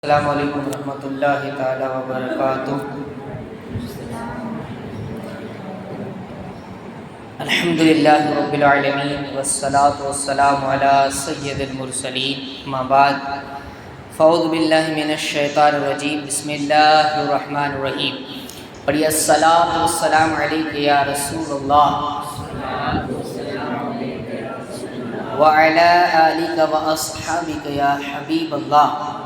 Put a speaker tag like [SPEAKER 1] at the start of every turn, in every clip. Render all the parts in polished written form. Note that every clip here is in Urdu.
[SPEAKER 1] السلام علیکم ورحمۃ اللہ تعالی وبرکاتہ۔ الحمد للہ رب العالمین والصلاة والسلام علی سید المرسلین، اما بعد فاعوذ باللہ من الشیطان الرجیم، بسم اللہ الرحمن الرحیم۔ پڑھیے الصلاۃ والسلام علیک یا رسول اللہ وعلی آلک واصحابک یا حبیب اللہ۔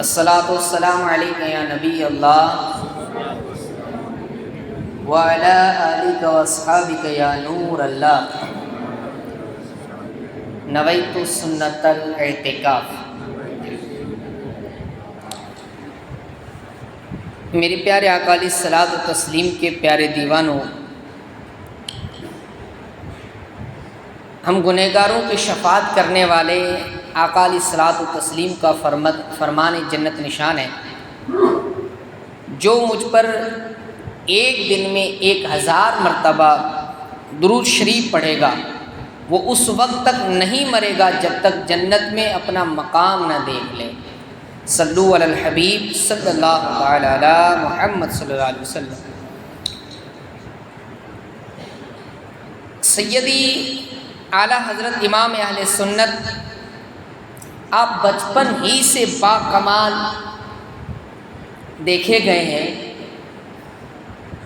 [SPEAKER 1] الصلاۃ والسلام علیک یا نبی اللہ وعلی آلک واصحابک یا نور اللہ۔ نویت سنت الاعتکاف۔ میرے پیارے آقا علیہ الصلاۃ والتسلیم کے پیارے دیوانوں، ہم گنہگاروں کی شفاعت کرنے والے آقا علیہ الصلاۃ والتسلیم کا فرمان جنت نشان ہے۔ جو مجھ پر ایک دن میں 1000 مرتبہ درود شریف پڑھے گا، وہ اس وقت تک نہیں مرے گا جب تک جنت میں اپنا مقام نہ دیکھ لے۔ صلو علی الحبیب صلی اللہ تعالی علی محمد صلی اللہ علیہ وسلم۔ سیدی اعلیٰ حضرت امام اہل سنت، آپ بچپن ہی سے با کمال دیکھے گئے ہیں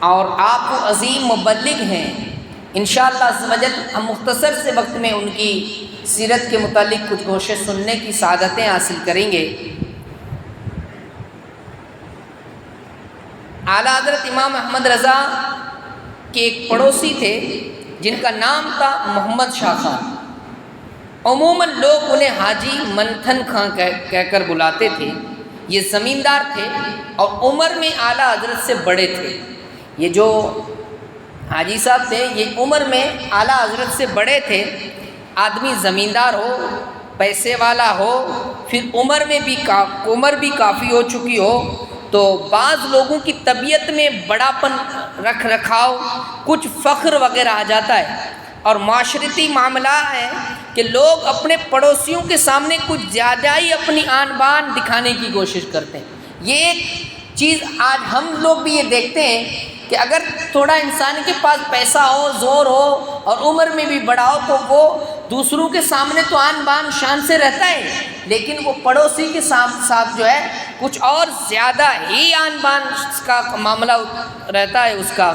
[SPEAKER 1] اور آپ کو عظیم مبلغ ہیں۔ انشاءاللہ عز و جل ہم مختصر سے وقت میں ان کی سیرت کے متعلق کچھ گوشے سننے کی سعادتیں حاصل کریں گے۔ اعلیٰ حضرت امام احمد رضا کے ایک پڑوسی تھے جن کا نام تھا محمد شاہ خان۔ عموماً لوگ انہیں حاجی منتھن خان کہہ کر بلاتے تھے۔ یہ زمیندار تھے اور عمر میں اعلیٰ حضرت سے بڑے تھے۔ یہ جو حاجی صاحب تھے یہ عمر میں اعلیٰ حضرت سے بڑے تھے۔ آدمی زمیندار ہو، پیسے والا ہو، پھر عمر بھی کافی ہو چکی ہو، تو بعض لوگوں کی طبیعت میں بڑاپن رکھ رکھاؤ، کچھ فخر وغیرہ آ جاتا ہے، اور معاشرتی معاملہ ہے کہ لوگ اپنے پڑوسیوں کے سامنے کچھ زیادہ ہی اپنی آن بان دکھانے کی کوشش کرتے ہیں۔ یہ ایک چیز آج ہم لوگ بھی یہ دیکھتے ہیں کہ اگر تھوڑا انسان کے پاس پیسہ ہو، زور ہو اور عمر میں بھی بڑا ہو تو وہ دوسروں کے سامنے تو آن بان شان سے رہتا ہے، لیکن وہ پڑوسی کے ساتھ جو ہے کچھ اور زیادہ ہی آن بان کا معاملہ رہتا ہے اس کا۔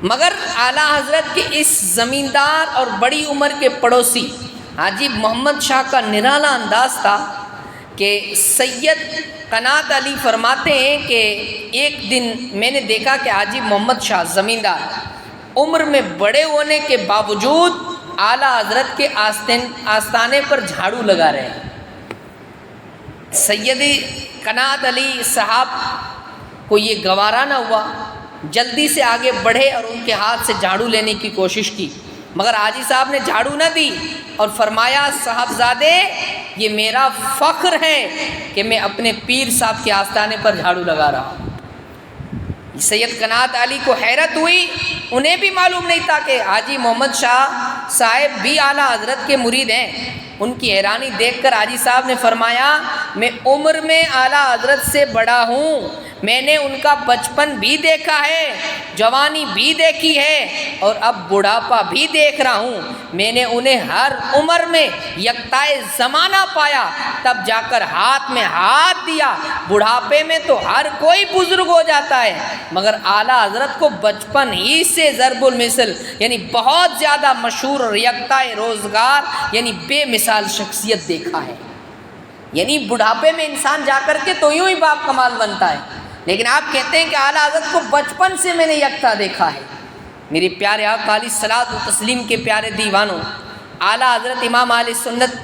[SPEAKER 1] مگر اعلیٰ حضرت کے اس زمیندار اور بڑی عمر کے پڑوسی حاجی محمد شاہ کا نرالا انداز تھا کہ سید قنات علی فرماتے ہیں کہ ایک دن میں نے دیکھا کہ حاجی محمد شاہ زمیندار عمر میں بڑے ہونے کے باوجود اعلیٰ حضرت کے آستانے پر جھاڑو لگا رہے ہیں۔ سید قنات علی صاحب کو یہ گوارا نہ ہوا، جلدی سے آگے بڑھے اور ان کے ہاتھ سے جھاڑو لینے کی کوشش کی، مگر حاجی صاحب نے جھاڑو نہ دی اور فرمایا صاحبزادے یہ میرا فخر ہے کہ میں اپنے پیر صاحب کے آستانے پر جھاڑو لگا رہا ہوں۔ سید قنات علی کو حیرت ہوئی، انہیں بھی معلوم نہیں تھا کہ حاجی محمد شاہ صاحب بھی اعلیٰ حضرت کے مرید ہیں۔ ان کی حیرانی دیکھ کر حاجی صاحب نے فرمایا میں عمر میں اعلیٰ حضرت سے بڑا ہوں، میں نے ان کا بچپن بھی دیکھا ہے، جوانی بھی دیکھی ہے اور اب بڑھاپا بھی دیکھ رہا ہوں۔ میں نے انہیں ہر عمر میں یکتائے زمانہ پایا، تب جا کر ہاتھ میں ہاتھ دیا۔ بڑھاپے میں تو ہر کوئی بزرگ ہو جاتا ہے، مگر اعلیٰ حضرت کو بچپن ہی سے ضرب المثل یعنی بہت زیادہ مشہور اور یکتائے روزگار یعنی بے مثال شخصیت دیکھا ہے۔ یعنی بڑھاپے میں انسان جا کر کے تو یوں ہی باپ کمال بنتا ہے، لیکن آپ کہتے ہیں کہ اعلیٰ حضرت کو بچپن سے میں نے یکتا دیکھا ہے۔ میرے پیارے آقا علیہ الصلاۃ والتسلیم کے پیارے دیوانوں، اعلیٰ حضرت امام اہل سنت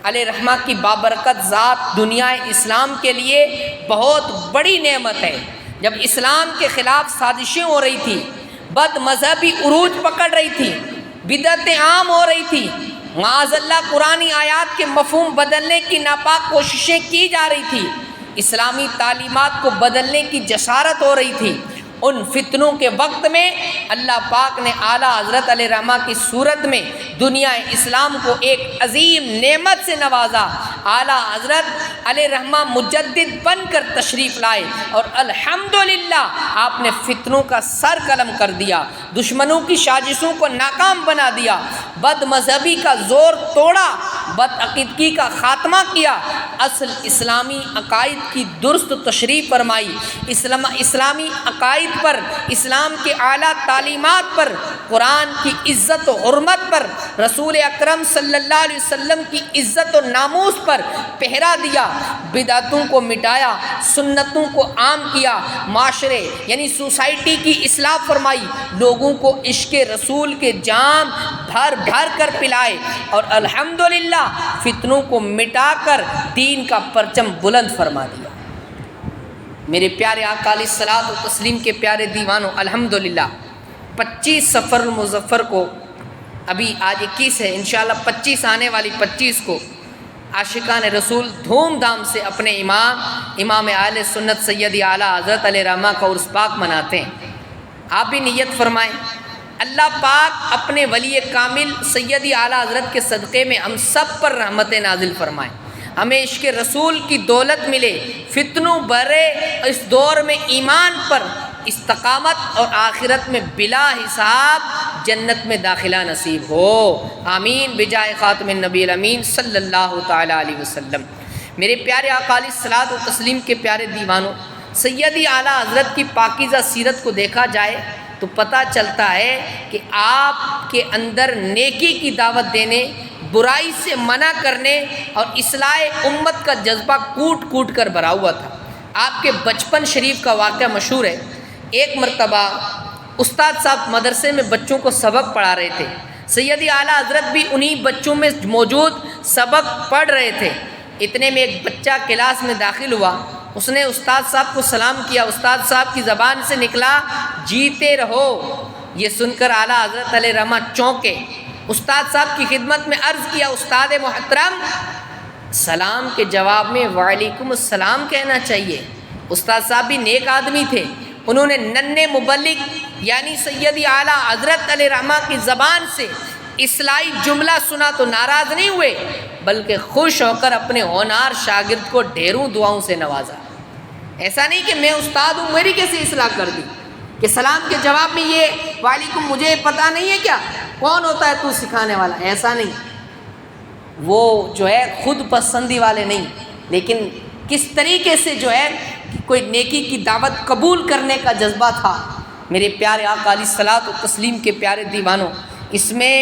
[SPEAKER 1] علیہ رحمہ کی بابرکت ذات دنیا اسلام کے لیے بہت بڑی نعمت ہے۔ جب اسلام کے خلاف سازشیں ہو رہی تھی، بد مذہبی عروج پکڑ رہی تھی، بدعتیں عام ہو رہی تھی، معاذ اللہ قرآنی آیات کے مفہوم بدلنے کی ناپاک کوششیں کی جا رہی تھی، اسلامی تعلیمات کو بدلنے کی جسارت ہو رہی تھی، ان فتنوں کے وقت میں اللہ پاک نے اعلیٰ حضرت علیہ رحمہ کی صورت میں دنیا اسلام کو ایک عظیم نعمت سے نوازا۔ اعلیٰ حضرت علیہ رحمہ مجدد بن کر تشریف لائے اور الحمدللہ آپ نے فتنوں کا سر قلم کر دیا، دشمنوں کی سازشوں کو ناکام بنا دیا، بد مذہبی کا زور توڑا، بد عقیدگی کا خاتمہ کیا، اصل اسلامی عقائد کی درست تشریح فرمائی، اسلامی عقائد پر، اسلام کے اعلیٰ تعلیمات پر، قرآن کی عزت و حرمت پر، رسول اکرم صلی اللہ علیہ وسلم کی عزت و ناموس پر پہرا دیا، بدعتوں کو مٹایا، سنتوں کو عام کیا، معاشرے یعنی سوسائٹی کی اصلاح فرمائی، لوگوں کو عشق رسول کے جام بھر بھر کر پلائے اور الحمدللہ فتنوں کو مٹا کر دین کا پرچم بلند فرما دیا۔ میرے پیارے آقا علیہ الصلوۃ والتسلیم کے پیارے دیوانوں، الحمدللہ 25 سفر المظفر کو، ابھی آج 21 ہے، انشاءاللہ 25 آنے والی 25 کو عاشقان رسول دھوم دھام سے اپنے امام اہل سنت سید اعلیٰ حضرت علیہ رحمہ کا عرس پاک مناتے ہیں۔ آپ بھی نیت فرمائیں، اللہ پاک اپنے ولی کامل سید اعلیٰ حضرت کے صدقے میں ہم سب پر رحمت نازل فرمائیں، ہمیں عشق رسول کی دولت ملے، فتنوں برے اس دور میں ایمان پر استقامت اور آخرت میں بلا حساب جنت میں داخلہ نصیب ہو، آمین بجائے خاتم النبی الامین صلی اللہ تعالی علیہ وسلم۔ میرے پیارے آقا علیہ الصلوۃ والتسلیم کے پیارے دیوانوں، سیدی اعلیٰ حضرت کی پاکیزہ سیرت کو دیکھا جائے تو پتہ چلتا ہے کہ آپ کے اندر نیکی کی دعوت دینے، برائی سے منع کرنے اور اصلاح امت کا جذبہ کوٹ کوٹ کر بھرا ہوا تھا۔ آپ کے بچپن شریف کا واقعہ مشہور ہے۔ ایک مرتبہ استاد صاحب مدرسے میں بچوں کو سبق پڑھا رہے تھے، سیدی اعلیٰ حضرت بھی انہی بچوں میں موجود سبق پڑھ رہے تھے۔ اتنے میں ایک بچہ کلاس میں داخل ہوا، اس نے استاد صاحب کو سلام کیا، استاد صاحب کی زبان سے نکلا جیتے رہو۔ یہ سن کر اعلیٰ حضرت علیہ رحمہ چونکے، استاد صاحب کی خدمت میں عرض کیا، استاد محترم سلام کے جواب میں وعلیکم السلام کہنا چاہیے۔ استاد صاحب بھی نیک آدمی تھے، انہوں نے ننھے مبلغ یعنی سیدی اعلیٰ حضرت علیہ رحمہ کی زبان سے اصلاحی جملہ سنا تو ناراض نہیں ہوئے، بلکہ خوش ہو کر اپنے ہونہار شاگرد کو ڈھیروں دعاؤں سے نوازا۔ ایسا نہیں کہ میں استاد ہوں میری کیسے اصلاح کر دی، کہ سلام کے جواب میں یہ وعلیکم مجھے پتہ نہیں ہے کیا کون ہوتا ہے تو سکھانے والا، ایسا نہیں۔ وہ جو ہے خود پسندی والے نہیں، لیکن کس طریقے سے جو ہے کوئی نیکی کی دعوت قبول کرنے کا جذبہ تھا۔ میرے پیارے آقا علیہ الصلوۃ والتسلیم کے پیارے دیوانوں، اس میں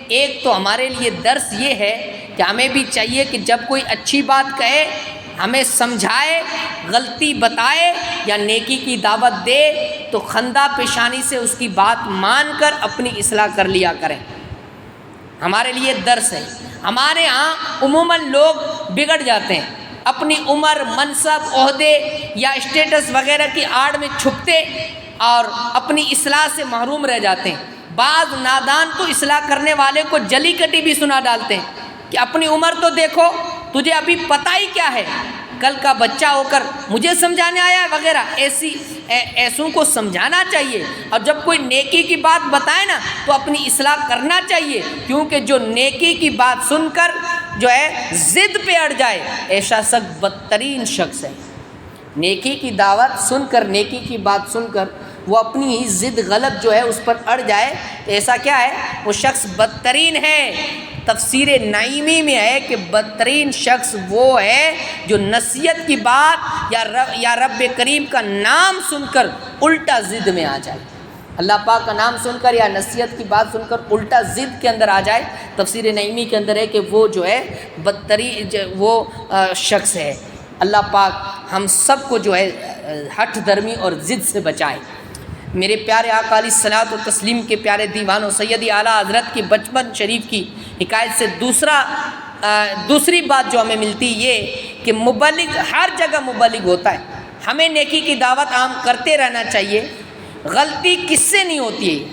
[SPEAKER 1] ایک تو ہمارے لیے درس یہ ہے کہ ہمیں بھی چاہیے کہ جب کوئی اچھی بات کہے ہمیں سمجھائے، غلطی بتائے یا نیکی کی دعوت دے تو خندہ پیشانی سے اس کی بات مان کر اپنی اصلاح کر لیا کریں۔ ہمارے لیے درس ہے۔ ہمارے ہاں عموماً لوگ بگڑ جاتے ہیں، اپنی عمر، منصب، عہدے یا اسٹیٹس وغیرہ کی آڑ میں چھپتے اور اپنی اصلاح سے محروم رہ جاتے ہیں۔ بعض نادان تو اصلاح کرنے والے کو جلی کٹی بھی سنا ڈالتے ہیں کہ اپنی عمر تو دیکھو، تجھے ابھی پتہ ہی کیا ہے، کل کا بچہ ہو کر مجھے سمجھانے آیا ہے وغیرہ۔ ایسوں کو سمجھانا چاہیے، اور جب کوئی نیکی کی بات بتائے نا تو اپنی اصلاح کرنا چاہیے، کیونکہ جو نیکی کی بات سن کر جو ہے ضد پہ اڑ جائے ایسا شخص بدترین شخص ہے۔ نیکی کی دعوت سن کر، نیکی کی بات سن کر وہ اپنی ہی ضد غلط جو ہے اس پر اڑ جائے تو ایسا کیا ہے، وہ شخص بدترین ہے۔ تفسیر نعیمی میں ہے کہ بدترین شخص وہ ہے جو نصیحت کی بات یا رب کریم کا نام سن کر الٹا ضد میں آ جائے، اللہ پاک کا نام سن کر یا نصیحت کی بات سن کر الٹا ضد کے اندر آ جائے۔ تفسیر نعیمی کے اندر ہے کہ وہ جو ہے بدترین وہ شخص ہے۔ اللہ پاک ہم سب کو جو ہے ہٹ درمی اور ضد سے بچائے۔ میرے پیارے آقا علیہ الصلوۃ والتسلیم کے پیارے دیوانوں، سیدی اعلیٰ حضرت کی بچپن شریف کی حکایت سے دوسری بات جو ہمیں ملتی یہ کہ مبلغ ہر جگہ مبلغ ہوتا ہے، ہمیں نیکی کی دعوت عام کرتے رہنا چاہیے۔ غلطی کس سے نہیں ہوتی ہے،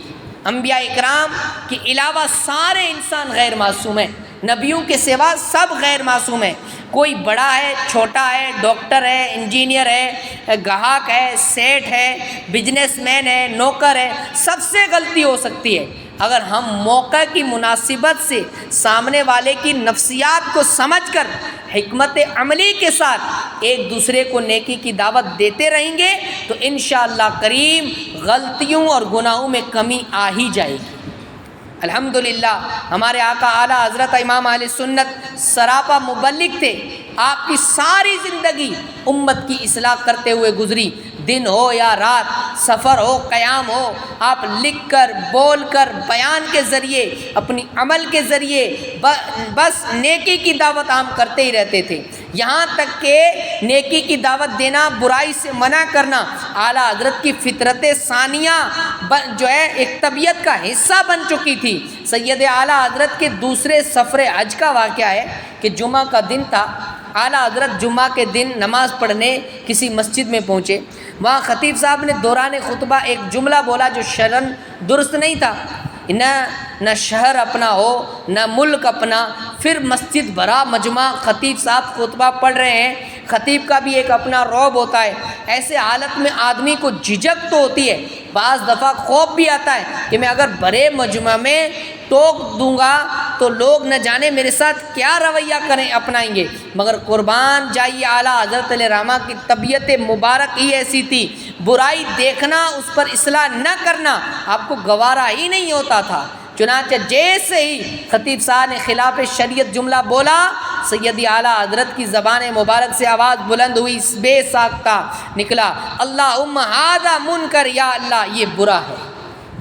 [SPEAKER 1] انبیاء اکرام کے علاوہ سارے انسان غیر معصوم ہیں، نبیوں کے سوا سب غیر معصوم ہیں، کوئی بڑا ہے، چھوٹا ہے، ڈاکٹر ہے، انجینئر ہے، گاہک ہے، سیٹ ہے، بزنس مین ہے، نوکر ہے، سب سے غلطی ہو سکتی ہے۔ اگر ہم موقع کی مناسبت سے سامنے والے کی نفسیات کو سمجھ کر حکمت عملی کے ساتھ ایک دوسرے کو نیکی کی دعوت دیتے رہیں گے تو انشاءاللہ کریم غلطیوں اور گناہوں میں کمی آ ہی جائے گی۔ الحمدللہ ہمارے آقا اعلیٰ حضرت امام اہل سنت سراپا مبلغ تھے، آپ کی ساری زندگی امت کی اصلاح کرتے ہوئے گزری، دن ہو یا رات، سفر ہو قیام ہو، آپ لکھ کر، بول کر، بیان کے ذریعے، اپنی عمل کے ذریعے بس نیکی کی دعوت عام کرتے ہی رہتے تھے، یہاں تک کہ نیکی کی دعوت دینا، برائی سے منع کرنا اعلیٰ حضرت کی فطرت ثانیہ جو ہے ایک طبیعت کا حصہ بن چکی تھی۔ سید اعلیٰ حضرت کے دوسرے سفر حج کا واقعہ ہے کہ جمعہ کا دن تھا، اعلیٰ حضرت جمعہ کے دن نماز پڑھنے کسی مسجد میں پہنچے، وہاں خطیب صاحب نے دوران خطبہ ایک جملہ بولا جو شرعاً درست نہیں تھا، نہ شہر اپنا ہو نہ ملک اپنا، پھر مسجد بھرا مجمع، خطیب صاحب خطبہ پڑھ رہے ہیں، خطیب کا بھی ایک اپنا رعب ہوتا ہے، ایسے حالت میں آدمی کو جھجک تو ہوتی ہے، بعض دفعہ خوف بھی آتا ہے کہ میں اگر بھرے مجمع میں ٹوک دوں گا تو لوگ نہ جانے میرے ساتھ کیا رویہ کریں اپنائیں گے، مگر قربان جائیے اعلیٰ حضرت علیہ رحمہ کی طبیعت مبارک ہی ایسی تھی، برائی دیکھنا، اس پر اصلاح نہ کرنا آپ کو گوارا ہی نہیں ہوتا تھا۔ چنانچہ جیسے ہی خطیب صاحب نے خلاف شریعت جملہ بولا، سیدی اعلیٰ حضرت کی زبان مبارک سے آواز بلند ہوئی، بے ساختہ نکلا، اللہم ھذا منکر، یا اللہ یہ برا ہے،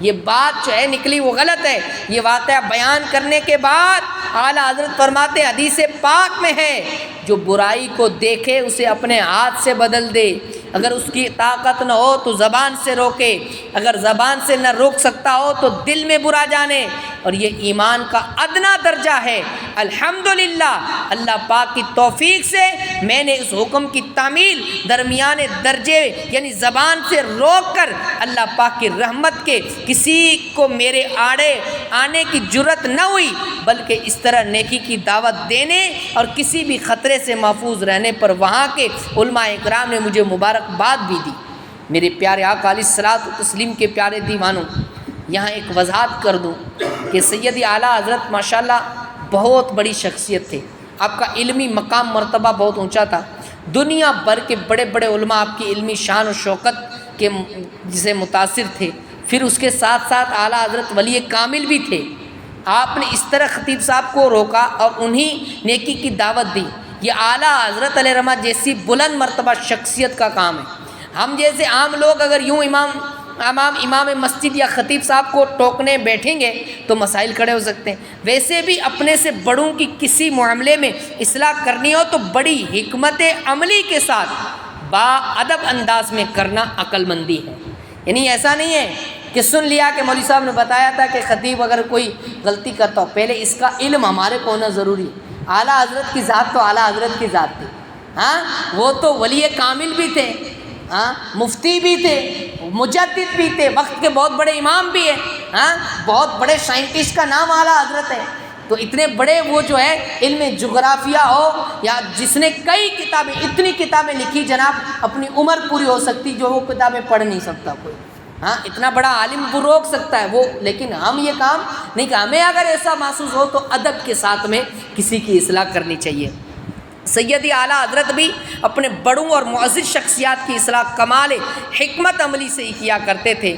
[SPEAKER 1] یہ بات جو ہے نکلی وہ غلط ہے۔ یہ واقعہ بیان کرنے کے بعد اعلیٰ حضرت فرماتے ہیں، حدیث پاک میں ہے، جو برائی کو دیکھے اسے اپنے ہاتھ سے بدل دے، اگر اس کی طاقت نہ ہو تو زبان سے روکے، اگر زبان سے نہ روک سکتا ہو تو دل میں برا جانے، اور یہ ایمان کا ادنا درجہ ہے۔ الحمدللہ اللہ پاک کی توفیق سے میں نے اس حکم کی تعمیل درمیان درجے یعنی زبان سے روک کر اللہ پاک کی رحمت کے کسی کو میرے آڑے آنے کی جرت نہ ہوئی، بلکہ اس طرح نیکی کی دعوت دینے اور کسی بھی خطرے سے محفوظ رہنے پر وہاں کے علماء اکرام نے مجھے مبارکباد بھی دی۔ میرے پیارے آقا علیہ الصلوۃ والتسلیم کے پیارے دیوانوں، یہاں ایک وضاحت کر دوں کہ سیدی اعلیٰ حضرت ماشاءاللہ بہت بڑی شخصیت تھے، آپ کا علمی مقام مرتبہ بہت اونچا تھا، دنیا بھر کے بڑے بڑے علماء آپ کی علمی شان و شوکت کے سے متاثر تھے، پھر اس کے ساتھ ساتھ اعلیٰ حضرت ولی کامل بھی تھے۔ آپ نے اس طرح خطیب صاحب کو روکا اور انہی نیکی کی دعوت دی، یہ اعلیٰ حضرت علیہ رحمہ جیسی بلند مرتبہ شخصیت کا کام ہے۔ ہم جیسے عام لوگ اگر یوں امام مسجد یا خطیب صاحب کو ٹوکنے بیٹھیں گے تو مسائل کھڑے ہو سکتے ہیں، ویسے بھی اپنے سے بڑوں کی کسی معاملے میں اصلاح کرنی ہو تو بڑی حکمت عملی کے ساتھ با ادب انداز میں کرنا عقل مندی ہے۔ یعنی ایسا نہیں ہے کہ سن لیا کہ مولوی صاحب نے بتایا تھا کہ خطیب اگر کوئی غلطی کرتا ہو، پہلے اس کا علم ہمارے کو ہونا ضروری ہے۔ اعلیٰ حضرت کی ذات تو اعلیٰ حضرت کی ذات تھی، ہاں وہ تو ولی کامل بھی تھے، ہاں مفتی بھی تھے، مجدد بھی تھے، وقت کے بہت بڑے امام بھی ہیں، ہاں بہت بڑے سائنٹسٹ کا نام اعلیٰ حضرت ہے، تو اتنے بڑے وہ جو ہے علم جغرافیہ ہو یا جس نے کئی کتابیں اتنی کتابیں لکھی جناب اپنی عمر پوری ہو سکتی جو وہ کتابیں پڑھ نہیں سکتا کوئی، ہاں اتنا بڑا عالم وہ روک سکتا ہے وہ، لیکن ہم یہ کام نہیں کہ ہمیں اگر ایسا محسوس ہو تو ادب کے ساتھ میں کسی کی اصلاح کرنی چاہیے۔ سیدی اعلیٰ حضرت بھی اپنے بڑوں اور معزز شخصیات کی اصلاح کمال حکمت عملی سے ہی کیا کرتے تھے۔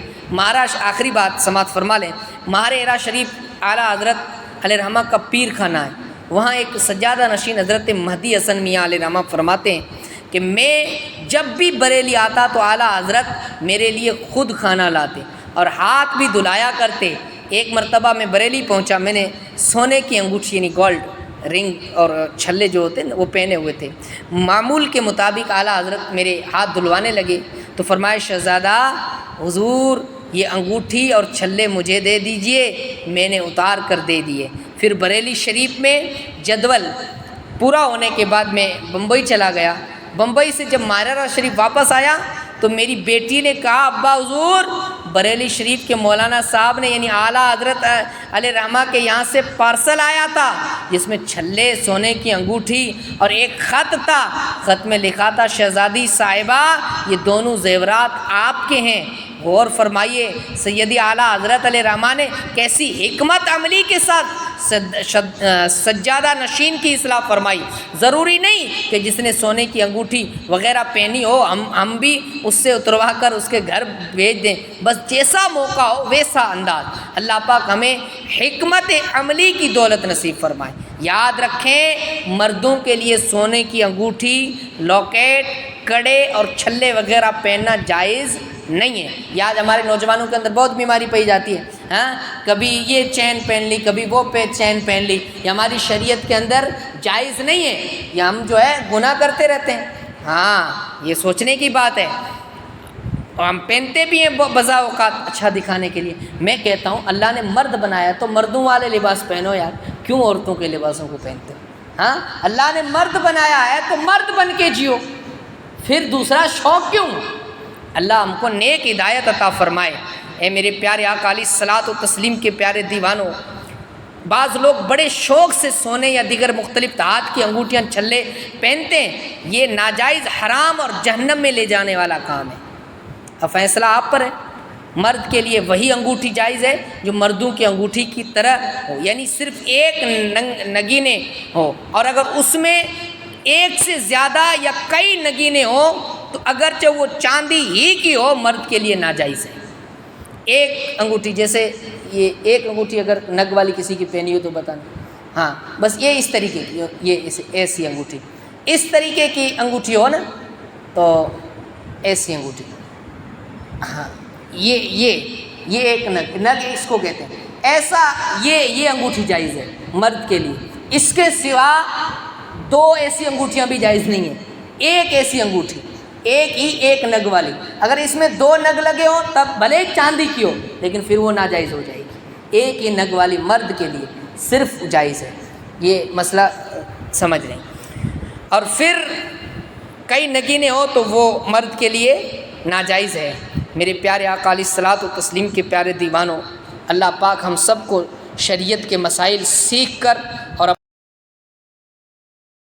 [SPEAKER 1] آخری بات سماعت فرما لیں، مہار ہیرا شریف اعلیٰ حضرت علیہ رحمہ کا پیر خانہ ہے، وہاں ایک سجادہ نشین حضرت مہدی حسن میاں علیہ رحمہ فرماتے ہیں کہ میں جب بھی بریلی آتا تو اعلیٰ حضرت میرے لیے خود کھانا لاتے اور ہاتھ بھی دھلایا کرتے۔ ایک مرتبہ میں بریلی پہنچا، میں نے سونے کی انگوٹھی یعنی گولڈ رنگ اور چھلے جو ہوتے ہیں وہ پہنے ہوئے تھے، معمول کے مطابق اعلیٰ حضرت میرے ہاتھ دھلوانے لگے تو فرمائے شہزادہ حضور یہ انگوٹھی اور چھلے مجھے دے دیجئے، میں نے اتار کر دے دیے۔ پھر بریلی شریف میں جدول پورا ہونے کے بعد میں بمبئی چلا گیا، بمبئی سے جب مہارا شریف واپس آیا تو میری بیٹی نے کہا ابا حضور بریلی شریف کے مولانا صاحب نے یعنی اعلیٰ حضرت علیہ رحمہ کے یہاں سے پارسل آیا تھا جس میں چھلے، سونے کی انگوٹھی اور ایک خط تھا، خط میں لکھا تھا شہزادی صاحبہ یہ دونوں زیورات آپ کے ہیں۔ غور فرمائیے سیدی اعلیٰ حضرت علیہ رحمہ نے کیسی حکمت عملی کے ساتھ سجادہ نشین کی اصلاح فرمائی۔ ضروری نہیں کہ جس نے سونے کی انگوٹھی وغیرہ پہنی ہو ہم بھی اس سے اتروا کر اس کے گھر بھیج دیں، بس جیسا موقع ہو ویسا انداز۔ اللہ پاک ہمیں حکمت عملی کی دولت نصیب فرمائے۔ یاد رکھیں مردوں کے لیے سونے کی انگوٹھی، لاکٹ، کڑے اور چھلے وغیرہ پہننا جائز نہیں ہے۔ یہ آج ہمارے نوجوانوں کے اندر بہت بیماری پائی جاتی ہے، ہاں کبھی یہ چین پہن لی، کبھی وہ چین پہن لی۔ یہ ہماری شریعت کے اندر جائز نہیں ہے، یہ ہم جو ہے گناہ کرتے رہتے ہیں۔ ہاں یہ سوچنے کی بات ہے، اور ہم پہنتے بھی ہیں بضع اوقات اچھا دکھانے کے لیے۔ میں کہتا ہوں اللہ نے مرد بنایا تو مردوں والے لباس پہنو یار، کیوں عورتوں کے لباسوں کو پہنتے ہو؟ ہاں اللہ نے مرد بنایا ہے تو مرد بن کے جیو، پھر دوسرا شوق کیوں؟ اللہ ہم کو نیک ہدایت عطا فرمائے۔ اے میرے پیارے آقا علیہ الصلوۃ والتسلیم کے پیارے دیوانوں، بعض لوگ بڑے شوق سے سونے یا دیگر مختلف ہاتھ کی انگوٹھیاں چھلے پہنتے ہیں، یہ ناجائز، حرام اور جہنم میں لے جانے والا کام ہے۔ اب فیصلہ آپ پر ہے۔ مرد کے لیے وہی انگوٹھی جائز ہے جو مردوں کی انگوٹھی کی طرح ہو، یعنی صرف ایک نگینے ہو، اور اگر اس میں ایک سے زیادہ یا کئی نگینے ہوں تو اگرچہ وہ چاندی ہی کی ہو مرد کے لیے ناجائز ہے۔ ایک انگوٹھی، جیسے یہ ایک انگوٹھی اگر نگ والی کسی کی پہنی ہو تو بتانا، ہاں بس یہ اس طریقے کی، یہ ایسی انگوٹھی، اس طریقے کی انگوٹھی ہو نا تو ایسی انگوٹھی، ہاں یہ ایک نگ اس کو کہتے ہیں، ایسا یہ انگوٹھی جائز ہے مرد کے لیے۔ اس کے سوا دو ایسی انگوٹھیاں بھی جائز نہیں ہیں، ایک ایسی انگوٹھی، ایک نگ والی، اگر اس میں دو نگ لگے ہوں تب بھلے چاندی کی ہو لیکن پھر وہ ناجائز ہو جائے گی۔ ایک ہی نگ والی مرد کے لیے صرف جائز ہے، یہ مسئلہ سمجھ لیں۔ اور پھر کئی نگینے ہو تو وہ مرد کے لیے ناجائز ہے۔ میرے پیارے آقا علیہ الصلوۃ والتسلیم کے پیارے دیوانوں، اللہ پاک ہم سب کو شریعت کے مسائل سیکھ کر اور